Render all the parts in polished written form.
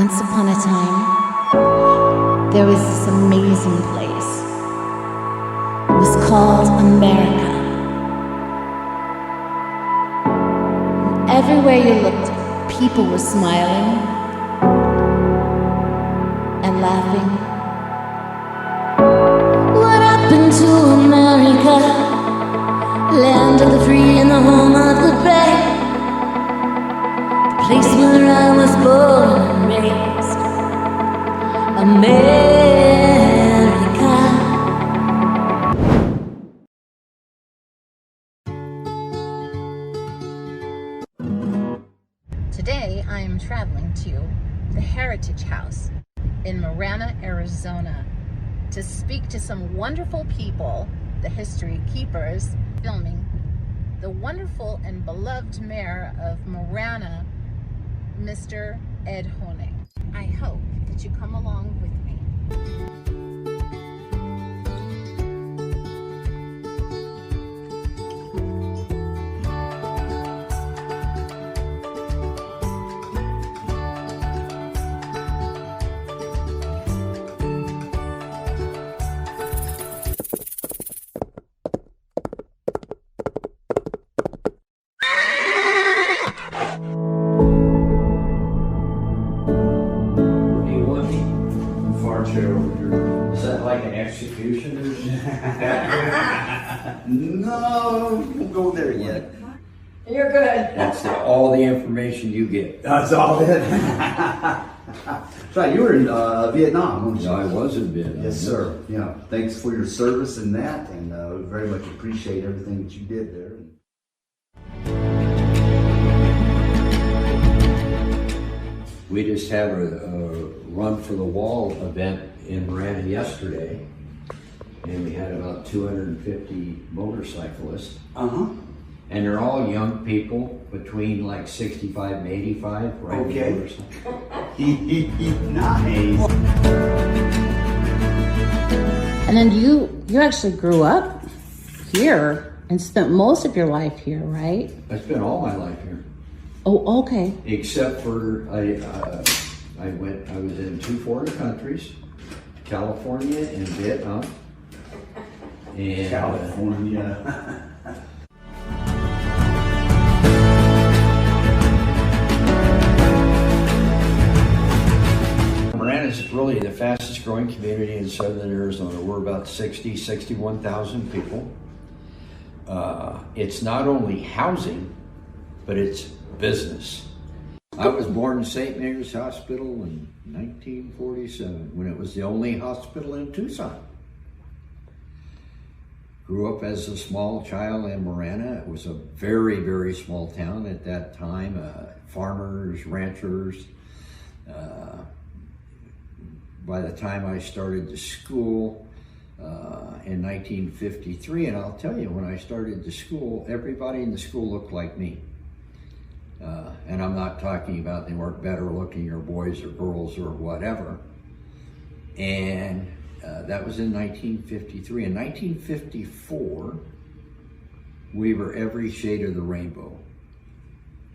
Once upon a time, there was this amazing place. It was called America. And everywhere you looked, people were smiling and laughing. What happened to America? Land of the free and the home of the brave. Place where I was born and raised, America. Today I am traveling to the Heritage House in Marana, Arizona, to speak to some wonderful people, the history keepers, filming the wonderful and beloved mayor of Marana, Mr. Ed Honig. I hope that you come along with me. Is that like an execution or something? No, we won't go there yet. You're good. That's all the information you get. That's all it. So you were in Vietnam, weren't you? No, I was in Vietnam. Yes, sir. Yeah. Thanks for your service in that, and we very much appreciate everything that you did there. We just had a run for the wall event in Marana yesterday, and we had about 250 motorcyclists. And they're all young people between like 65 and 85, right? Okay. Nice. And then you actually grew up here and spent most of your life here, right? I spent all my life here. Oh, okay. Except for I was in 2 foreign countries, California and Vietnam. And California. Marana is really the fastest growing community in southern Arizona. We're about 61,000 people. It's not only housing, but it's business. I was born in St. Mary's Hospital in 1947 when it was the only hospital in Tucson. Grew up as a small child in Marana. It was a very, very small town at that time. Farmers, ranchers. By the time I started the school in 1953, and I'll tell you, when I started the school, everybody in the school looked like me. And I'm not talking about they weren't better looking or boys or girls or whatever. And that was in 1953. In 1954, we were every shade of the rainbow.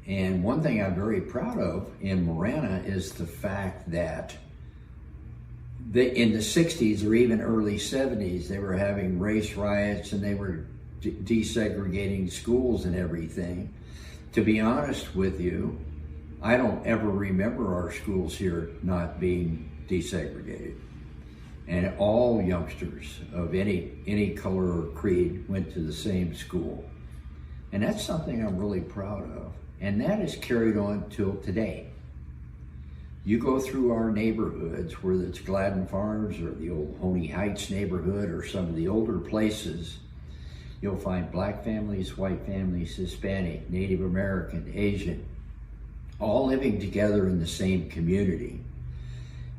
And one thing I'm very proud of in Marana is the fact that in the 60s or even early 70s, they were having race riots and they were desegregating schools and everything. To be honest with you, I don't ever remember our schools here not being desegregated. And all youngsters of any color or creed went to the same school. And that's something I'm really proud of. And that is carried on till today. You go through our neighborhoods, whether it's Gladden Farms or the old Honey Heights neighborhood or some of the older places, you'll find black families, white families, Hispanic, Native American, Asian, all living together in the same community.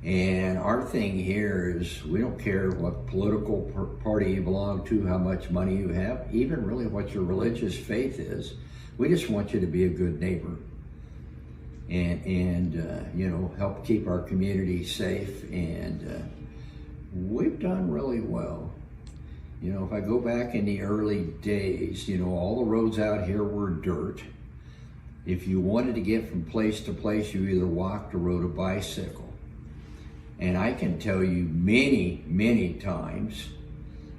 And our thing here is we don't care what political party you belong to, how much money you have, even really what your religious faith is. We just want you to be a good neighbor and you know, help keep our community safe. And we've done really well. You know, if I go back in the early days, you know, all the roads out here were dirt. If you wanted to get from place to place, you either walked or rode a bicycle. And I can tell you many, many times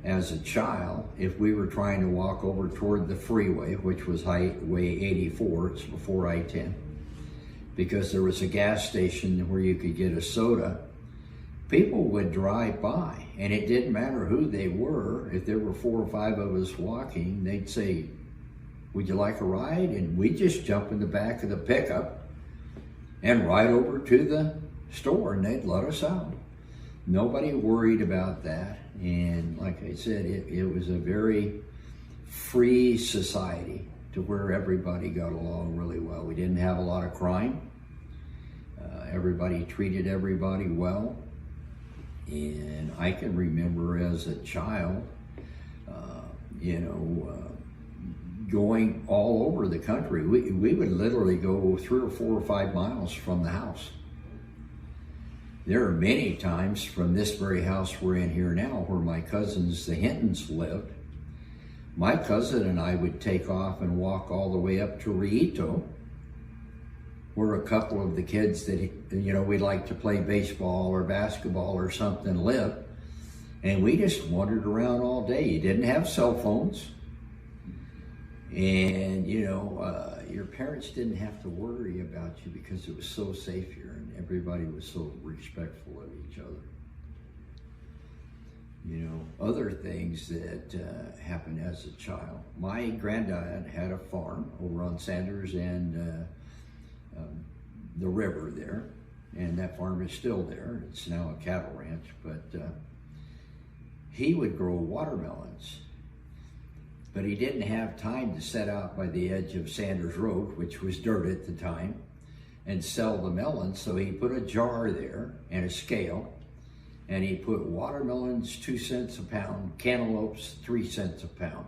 as a child, if we were trying to walk over toward the freeway, which was Highway 84, it's before I-10, because there was a gas station where you could get a soda, people would drive by, and it didn't matter who they were. If there were 4 or 5 of us walking, they'd say, "Would you like a ride?" And we'd just jump in the back of the pickup and ride over to the store, and they'd let us out. Nobody worried about that. And like I said, it was a very free society to where everybody got along really well. We didn't have a lot of crime. Everybody treated everybody well. And I can remember as a child, going all over the country. We would literally go 3 or 4 or 5 miles from the house. There are many times from this very house we're in here now where my cousins, the Hintons, lived. My cousin and I would take off and walk all the way up to Rito, where a couple of the kids that, we'd like to play baseball or basketball or something lived. And we just wandered around all day. You didn't have cell phones. And, your parents didn't have to worry about you because it was so safe here and everybody was so respectful of each other. Other things that happened as a child. My granddad had a farm over on Sanders and the river there, and that farm is still there. It's now a cattle ranch, but he would grow watermelons. But he didn't have time to set out by the edge of Sanders Road, which was dirt at the time, and sell the melons. So he put a jar there and a scale, and he put watermelons 2 cents a pound, cantaloupes 3 cents a pound.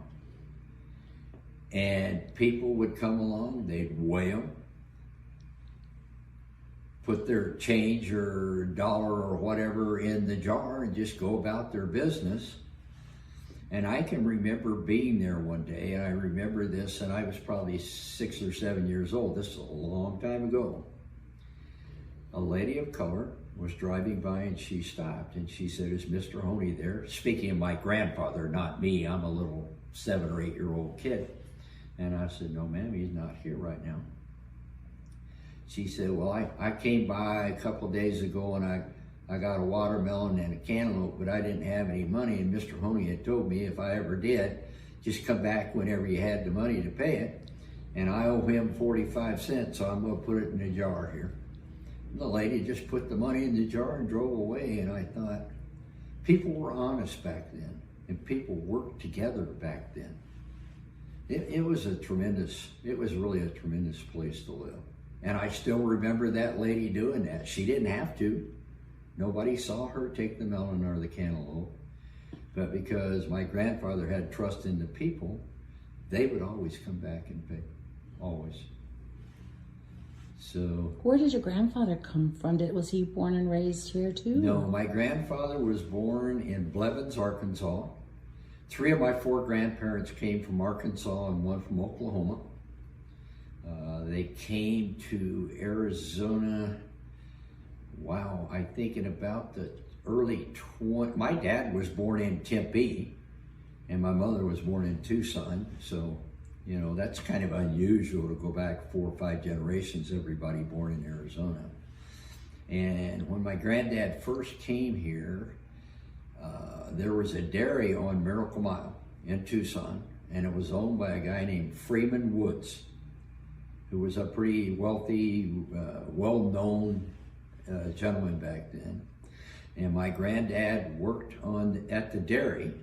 And people would come along, they'd weigh them, put their change or dollar or whatever in the jar and just go about their business. And I can remember being there one day, and I remember this, and I was probably 6 or 7 years old. This is a long time ago. A lady of color was driving by, and she stopped, and she said, "Is Mr. Honey there?" Speaking of my grandfather, not me. I'm a little 7 or 8-year-old kid. And I said, "No, ma'am, he's not here right now." She said, "Well, I came by a couple of days ago, and I got a watermelon and a cantaloupe, but I didn't have any money, and Mr. Honey had told me if I ever did, just come back whenever you had the money to pay it, and I owe him 45 cents, so I'm going to put it in a jar here." And the lady just put the money in the jar and drove away, and I thought, people were honest back then, and people worked together back then. It was really a tremendous place to live. And I still remember that lady doing that. She didn't have to. Nobody saw her take the melon or the cantaloupe, but because my grandfather had trust in the people, they would always come back and pay, always. So. Where did your grandfather come from? Was he born and raised here too? No, my grandfather was born in Blevins, Arkansas. 3 of my 4 grandparents came from Arkansas and 1 from Oklahoma. They came to Arizona, I think in about the early 20s. My dad was born in Tempe, and my mother was born in Tucson. So, that's kind of unusual to go back 4 or 5 generations, everybody born in Arizona. And when my granddad first came here, there was a dairy on Miracle Mile in Tucson, and it was owned by a guy named Freeman Woods, who was a pretty wealthy, well-known gentleman back then. And my granddad worked at the dairy,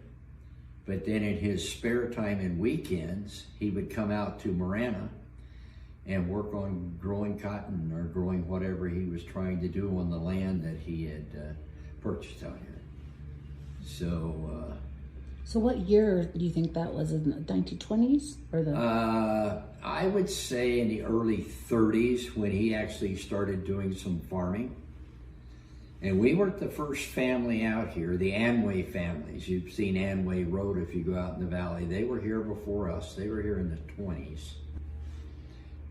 but then in his spare time and weekends, he would come out to Marana and work on growing cotton or growing whatever he was trying to do on the land that he had purchased out here. So what year do you think that was? In the 1920s or the? I would say in the early 30s when he actually started doing some farming. And we weren't the first family out here. The Amway families, you've seen Amway Road if you go out in the valley. They were here before us. They were here in the 20s.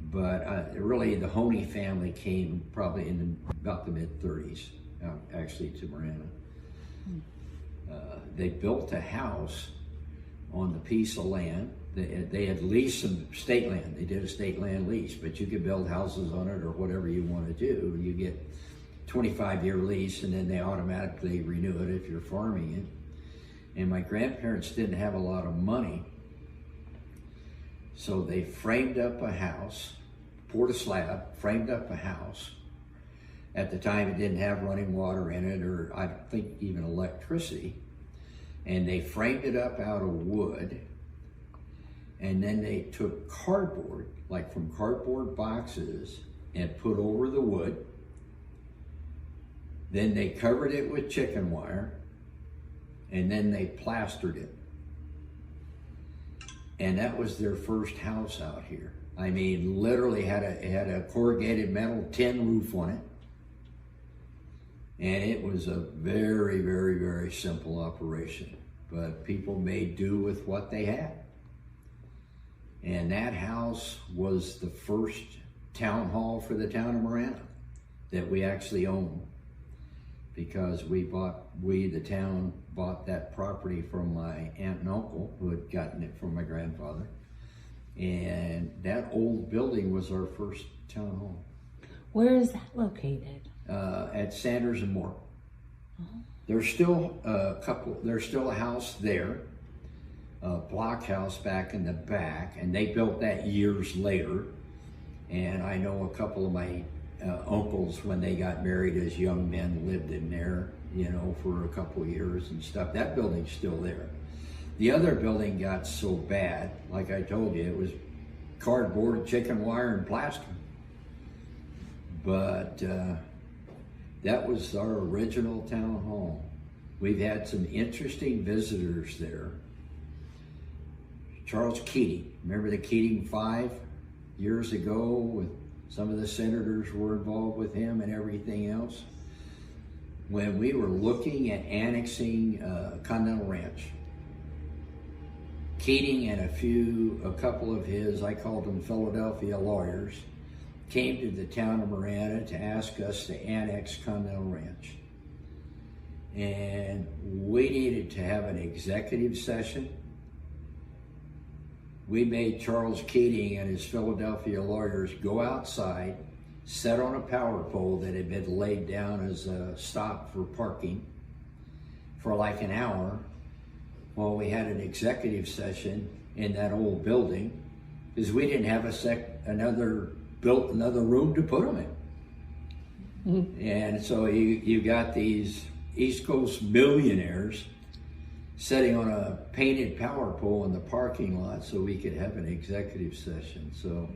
But really, the Honey family came probably in about the mid-30s, actually, to Marana. They built a house on the piece of land. They had leased some state land. They did a state land lease, but you could build houses on it or whatever you want to do. You get 25-year lease, and then they automatically renew it if you're farming it. And my grandparents didn't have a lot of money, so they framed up a house, poured a slab, framed up a house. At the time, it didn't have running water in it, or I think even electricity. And they framed it up out of wood. And then they took cardboard, like from cardboard boxes, and put over the wood. Then they covered it with chicken wire, and then they plastered it. And that was their first house out here. I mean, literally had a corrugated metal tin roof on it. And it was a very, very, very simple operation. But people made do with what they had. And that house was the first town hall for the town of Marana that we actually owned. Because the town bought that property from my aunt and uncle, who had gotten it from my grandfather. And that old building was our first town hall. Where is that located? At Sanders and Moore. There's still a house there, a block house back in the back, and they built that years later. And I know a couple of my uncles, when they got married as young men, lived in there, for a couple of years and stuff. That building's still there. The other building got so bad, like I told you, it was cardboard, chicken wire, and plaster. But that was our original town hall. We've had some interesting visitors there. Charles Keating, remember the Keating 5 years ago? With some of the senators were involved with him and everything else. When we were looking at annexing Continental Ranch, Keating and a couple of his, I called them Philadelphia lawyers, came to the town of Marana to ask us to annex Continental Ranch. And we needed to have an executive session. We made Charles Keating and his Philadelphia lawyers go outside, sit on a power pole that had been laid down as a stop for parking for like an hour while we had an executive session in that old building, because we didn't have another room to put them in. Mm-hmm. And so you got these East Coast millionaires sitting on a painted power pole in the parking lot so we could have an executive session. So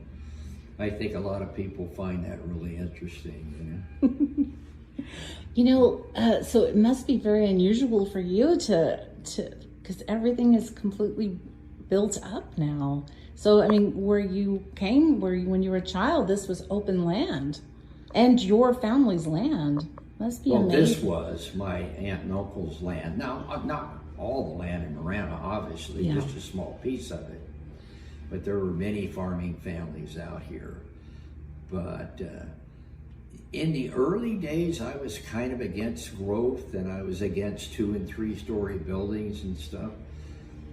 I think a lot of people find that really interesting. So it must be very unusual for you to because everything is completely built up now. So, I mean, when you were a child, this was open land and your family's land. Must be amazing. This was my aunt and uncle's land. Now, not all the land in Marana, obviously, just a small piece of it. But there were many farming families out here. But in the early days, I was kind of against growth, and I was against 2- and 3-story buildings and stuff.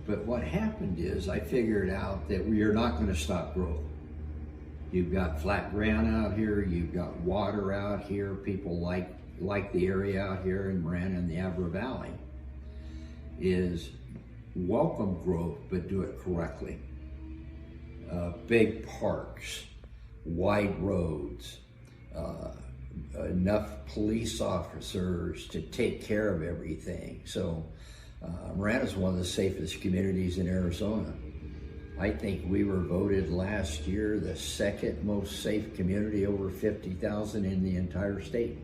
But what happened is I figured out that you're not going to stop growth. You've got flat ground out here, you've got water out here, people like the area out here in Marana and the Abra Valley, is welcome growth, but do it correctly. Big parks, wide roads, enough police officers to take care of everything. So Marana is one of the safest communities in Arizona. I think we were voted last year the second most safe community, over 50,000 in the entire state.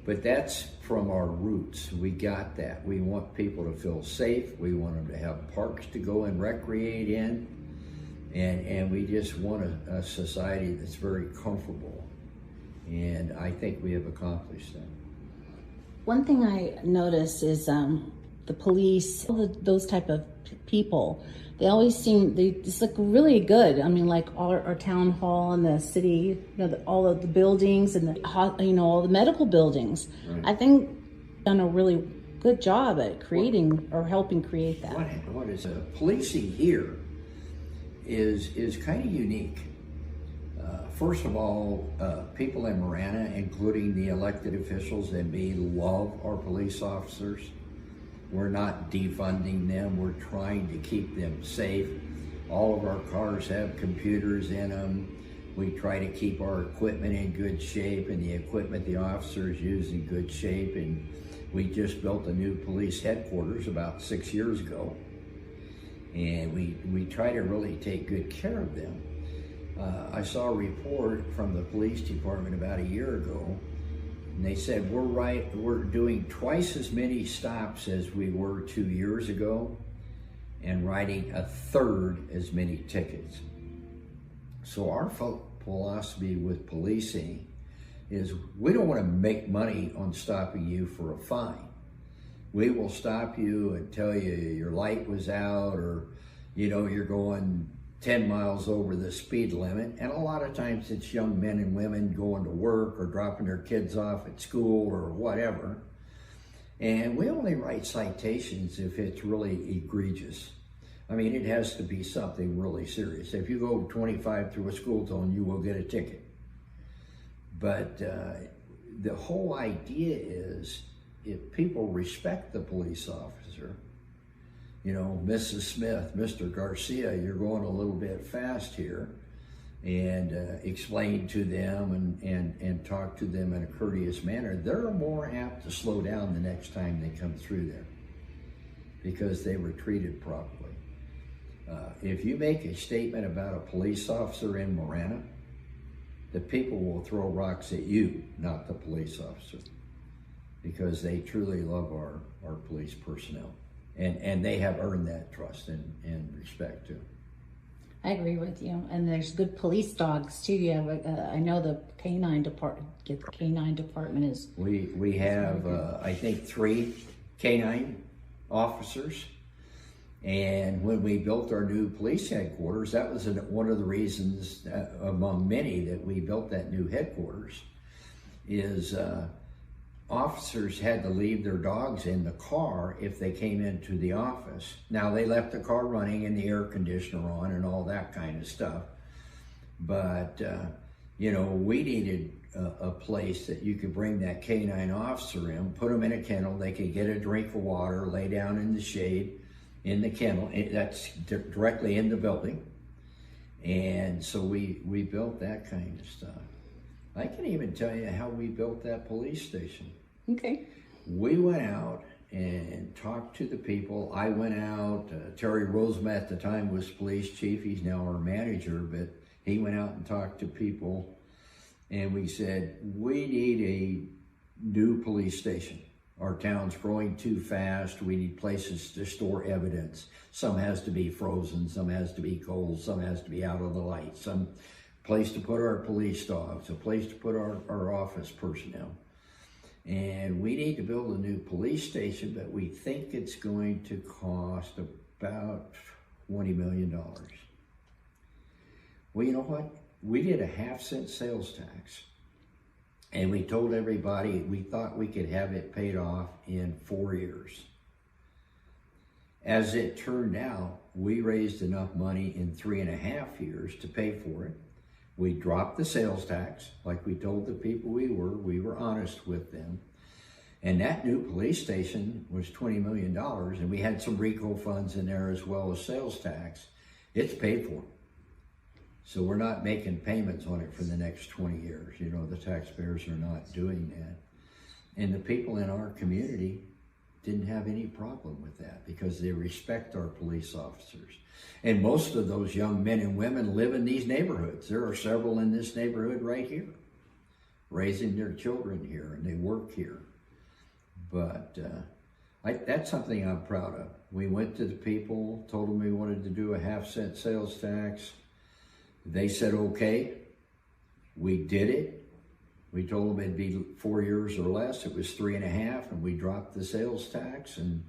But that's from our roots. We got that. We want people to feel safe. We want them to have parks to go and recreate in. And we just want a society that's very comfortable. And I think we have accomplished that. One thing I noticed is the police, those type of people, they always seem, they just look really good. I mean, like our town hall and the city, all of the buildings and all the medical buildings. Right. I think done a really good job at creating or helping create that. What is policing here is kind of unique. First of all, people in Marana, including the elected officials and me, love our police officers. We're not defunding them. We're trying to keep them safe. All of our cars have computers in them. We try to keep our equipment in good shape, and the equipment the officers use in good shape. And we just built a new police headquarters about 6 years ago. And we try to really take good care of them. I saw a report from the police department about a year ago, and they said we're doing twice as many stops as we were 2 years ago and writing a third as many tickets. So our philosophy with policing is we don't want to make money on stopping you for a fine. We will stop you and tell you your light was out, or you're going 10 miles over the speed limit. And a lot of times it's young men and women going to work or dropping their kids off at school or whatever. And we only write citations if it's really egregious. I mean, it has to be something really serious. If you go 25 through a school zone, you will get a ticket. But the whole idea is, if people respect the police officer, Mrs. Smith, Mr. Garcia, you're going a little bit fast here, and explain to them and talk to them in a courteous manner, they're more apt to slow down the next time they come through there because they were treated properly. If you make a statement about a police officer in Marana, the people will throw rocks at you, not the police officer, because they truly love our police personnel. And they have earned that trust and respect too. I agree with you. And there's good police dogs too. You have, I know the canine department. The canine department is. We have I think 3 canine officers. And when we built our new police headquarters, that was one of the reasons, among many, that we built that new headquarters. Is officers had to leave their dogs in the car if they came into the office. Now, they left the car running and the air conditioner on and all that kind of stuff. But, we needed a place that you could bring that canine officer in, put them in a kennel, they could get a drink of water, lay down in the shade in the kennel. That's directly in the building. And so we built that kind of stuff. I can even tell you how we built that police station. Okay. We went out and talked to the people. I went out, Terry Rosema at the time was police chief. He's now our manager, but he went out and talked to people. And we said, we need a new police station. Our town's growing too fast. We need places to store evidence. Some has to be frozen, some has to be cold, some has to be out of the light, some place to put our police dogs, a place to put our office personnel. And we need to build a new police station, but we think it's going to cost about $20 million. Well, you know what? We did a 1/2-cent sales tax. And we told everybody we thought we could have it paid off in 4 years. As it turned out, we raised enough money in 3.5 years to pay for it. We dropped the sales tax, like we told the people we were honest with them. And that new police station was $20 million, and we had some RICO funds in there as well as sales tax. It's paid for. So we're not making payments on it for the next 20 years. The taxpayers are not doing that. And the people in our community didn't have any problem with that because they respect our police officers. And most of those young men and women live in these neighborhoods. There are several in this neighborhood right here, raising their children here, and they work here. But that's something I'm proud of. We went to the people, told them we wanted to do a 1/2-cent sales tax. They said, okay. We did it. We told them it'd be 4 years or less. It was 3.5, and we dropped the sales tax. And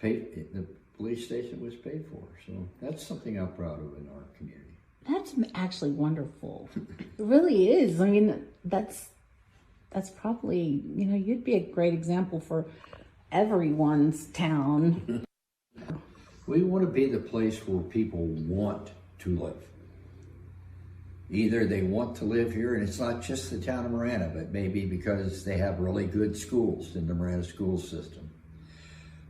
the police station was paid for. So that's something I'm proud of in our community. That's actually wonderful. It really is. I mean, that's probably, you know, you'd be a great example for everyone's town. We want to be the place where people want to live. Either they want to live here, and it's not just the town of Marana, but maybe because they have really good schools in the Marana school system.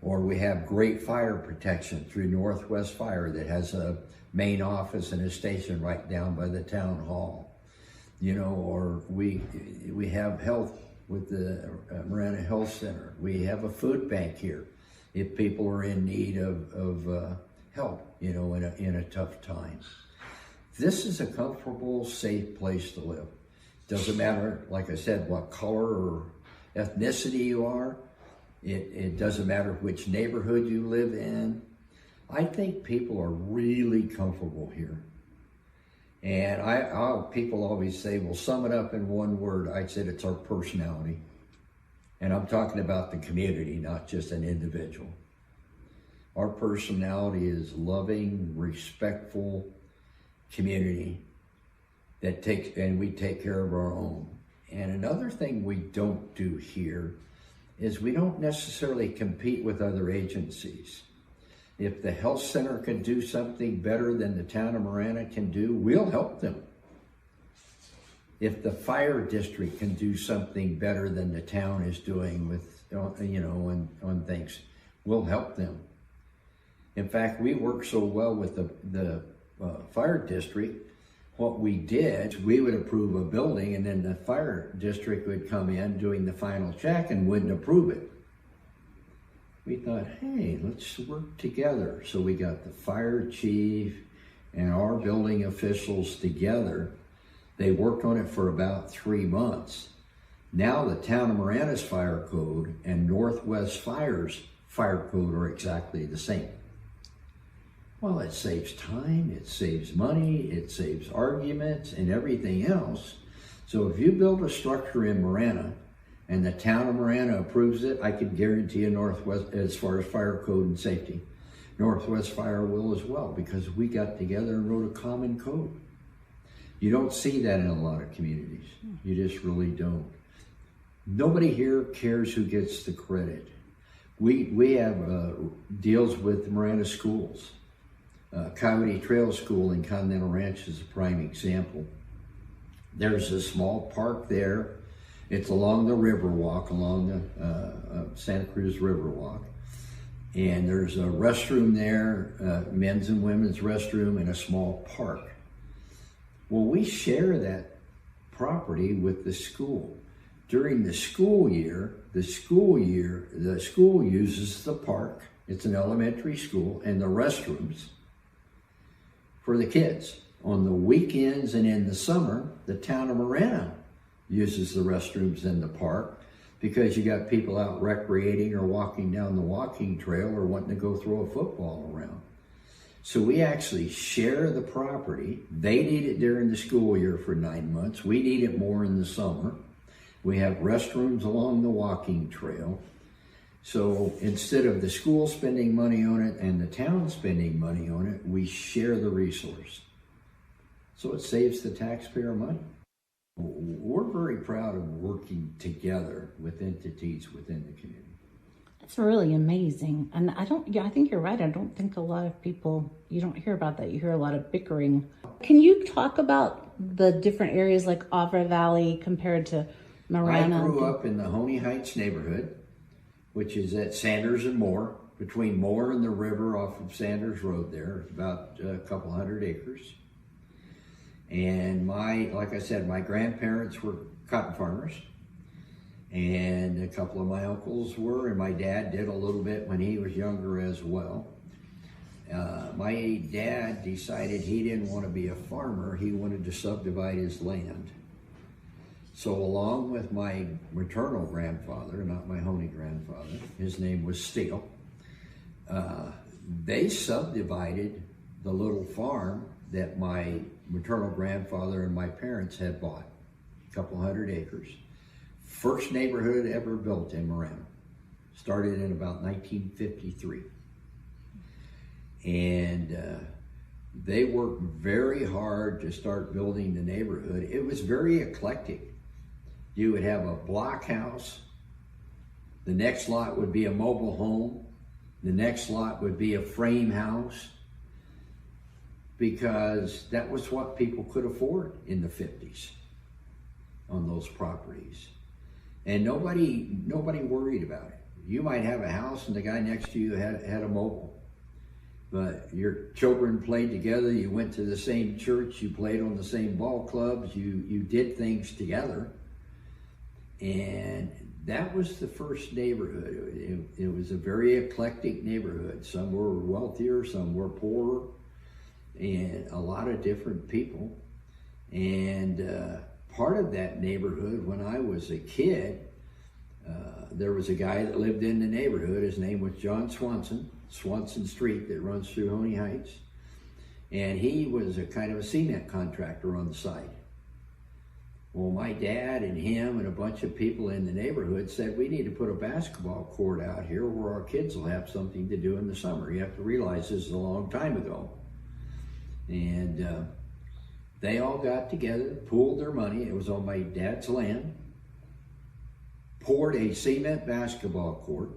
Or we have great fire protection through Northwest Fire that has a main office and a station right down by the town hall. You know, or we have health with the Marana Health Center. We have a food bank here if people are in need of help, you know, in a tough time. This is a comfortable, safe place to live. Doesn't matter, like I said, what color or ethnicity you are. It doesn't matter which neighborhood you live in. I think people are really comfortable here. And people always say, well, sum it up in one word. I said it's our personality. And I'm talking about the community, not just an individual. Our personality is loving, respectful community and we take care of our own. And another thing we don't do here is we don't necessarily compete with other agencies. If the health center can do something better than the town of Marana can do, we'll help them. If the fire district can do something better than the town is doing with, you know, on things, we'll help them. In fact, we work so well with the fire district. What we did, we would approve a building and then the fire district would come in doing the final check and wouldn't approve it. We thought, hey, let's work together. So we got the fire chief and our building officials together. They worked on it for about 3 months. Now the town of Marana's fire code and Northwest Fire's fire code are exactly the same. Well, it saves time, it saves money, it saves arguments and everything else. So if you build a structure in Marana and the town of Marana approves it, I can guarantee you Northwest, as far as fire code and safety, Northwest Fire will as well, because we got together and wrote a common code. You don't see that in a lot of communities. You just really don't. Nobody here cares who gets the credit. We have deals with Marana schools. Coyote Trail School in Continental Ranch is a prime example. There's a small park there. It's along the Riverwalk, along the Santa Cruz Riverwalk. And there's a restroom there, men's and women's restroom, and a small park. Well, we share that property with the school. During the school year, the school uses the park. It's an elementary school, and the restrooms for the kids. On the weekends and in the summer, the town of Marana uses the restrooms in the park because you got people out recreating or walking down the walking trail or wanting to go throw a football around. So we actually share the property. They need it during the school year for 9 months. We need it more in the summer. We have restrooms along the walking trail. So instead of the school spending money on it and the town spending money on it, we share the resource. So it saves the taxpayer money. We're very proud of working together with entities within the community. It's really amazing. And I think you're right. I don't think a lot of people, you don't hear about that. You hear a lot of bickering. Can you talk about the different areas like Avra Valley compared to Marana? I grew up in the Honey Heights neighborhood, which is at Sanders and Moore, between Moore and the river off of Sanders Road there. It's about a couple 100 acres. And like I said, my grandparents were cotton farmers. And a couple of my uncles were, and my dad did a little bit when he was younger as well. My dad decided he didn't want to be a farmer. He wanted to subdivide his land. So along with my maternal grandfather, not my Honey grandfather, his name was Steele, they subdivided the little farm that my maternal grandfather and my parents had bought, a couple 100 acres. First neighborhood ever built in Marana. Started in about 1953. And they worked very hard to start building the neighborhood. It was very eclectic. You would have a block house. The next lot would be a mobile home. The next lot would be a frame house, because that was what people could afford in the 50s on those properties. And nobody worried about it. You might have a house and the guy next to you had a mobile. But your children played together, you went to the same church, you played on the same ball clubs, you did things together. And that was the first neighborhood. It was a very eclectic neighborhood. Some were wealthier, some were poorer, and a lot of different people. And part of that neighborhood, when I was a kid, there was a guy that lived in the neighborhood. His name was John Swanson Street that runs through Honey Heights. And he was a kind of a cement contractor on the side. Well, my dad and him and a bunch of people in the neighborhood said, we need to put a basketball court out here where our kids will have something to do in the summer. You have to realize this is a long time ago. And they all got together, pooled their money. It was on my dad's land. Poured a cement basketball court.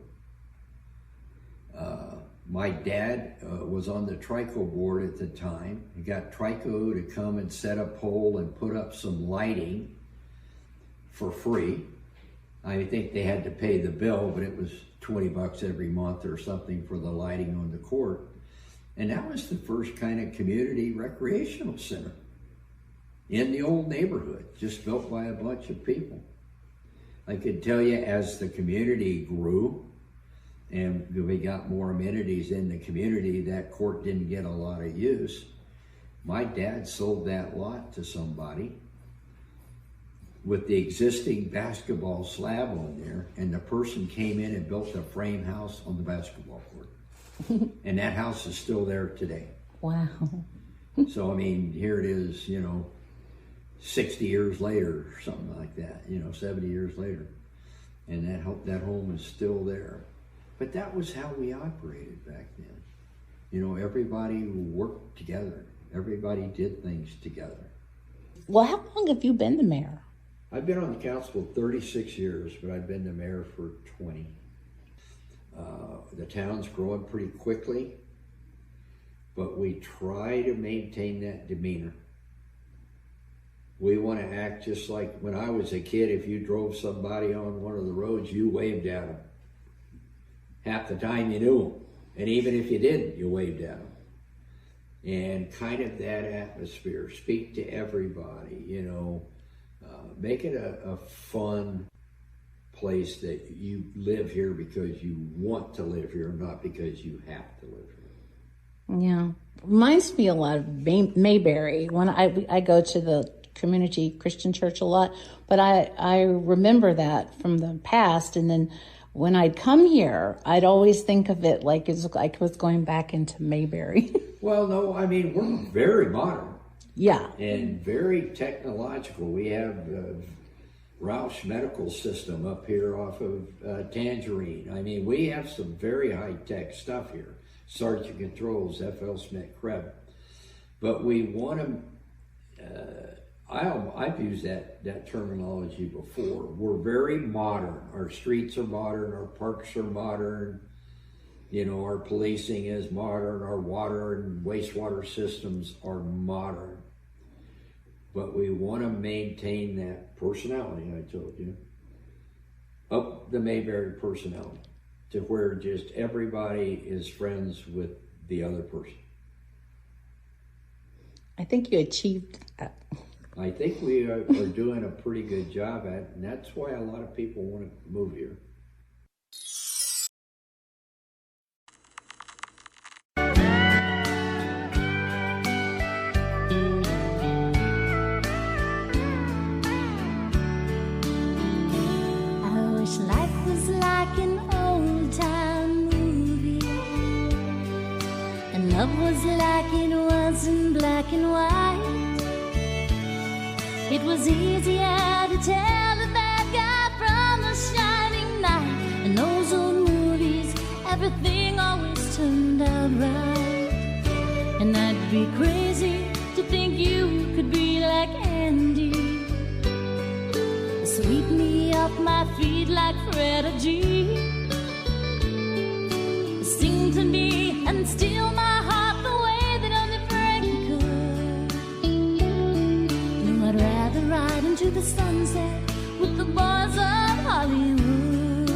My dad was on the Trico board at the time. He got Trico to come and set a pole and put up some lighting for free. I think they had to pay the bill, but it was $20 every month or something for the lighting on the court. And that was the first kind of community recreational center in the old neighborhood, just built by a bunch of people. I could tell you, as the community grew and we got more amenities in the community, that court didn't get a lot of use. My dad sold that lot to somebody with the existing basketball slab on there, and the person came in and built a frame house on the basketball court. And that house is still there today. Wow. So, I mean, here it is, 60 years later, or something like that, 70 years later. And that home is still there. But that was how we operated back then. Everybody worked together. Everybody did things together. Well, how long have you been the mayor? I've been on the council 36 years, but I've been the mayor for 20. The town's growing pretty quickly, but we try to maintain that demeanor. We want to act just like when I was a kid. If you drove somebody on one of the roads, you waved at them. Half the time you knew them. And even if you didn't, you waved at them. And kind of that atmosphere, speak to everybody, make it a fun place that you live here because you want to live here, not because you have to live here. Yeah. Reminds me a lot of Mayberry. When I go to the community Christian church a lot, but I remember that from the past. And then when I'd come here, I'd always think of it like it was going back into Mayberry. Well, no, I mean, we're very modern. Yeah. And very technological. We have Roush Medical System up here off of Tangerine. I mean, we have some very high-tech stuff here. Sergeant Controls, FL Smith Krebs. But we want to, I've used that terminology before. We're very modern. Our streets are modern, our parks are modern, our policing is modern, our water and wastewater systems are modern. But we want to maintain that personality, I told you, up the Mayberry personality, to where just everybody is friends with the other person. I think you achieved that. I think we are doing a pretty good job at it, and that's why a lot of people want to move here. I wish life was like an old-time movie, and love was like it was in black and white. It was easier to tell a bad guy from a shining knight. In those old movies, everything always turned out right. be crazy to think you could be like Andy. Sweep me off my feet like Fred or G. Sing to me and steal my heart the way that only Frankie could. No, I'd rather ride into the sunset with the boys of Hollywood.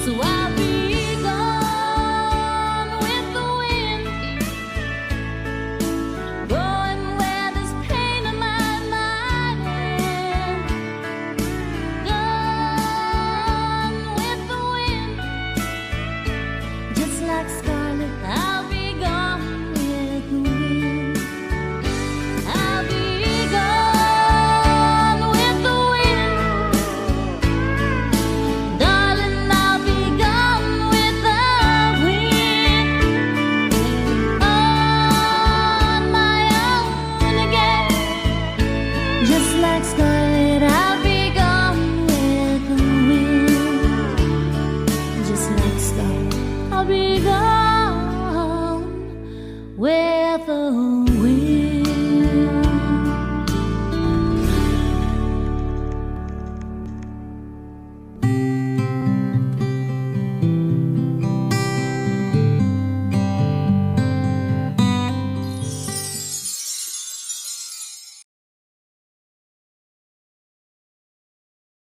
So I'll be gone with the wind, going where there's pain in my mind, and gone with the wind, just like sky.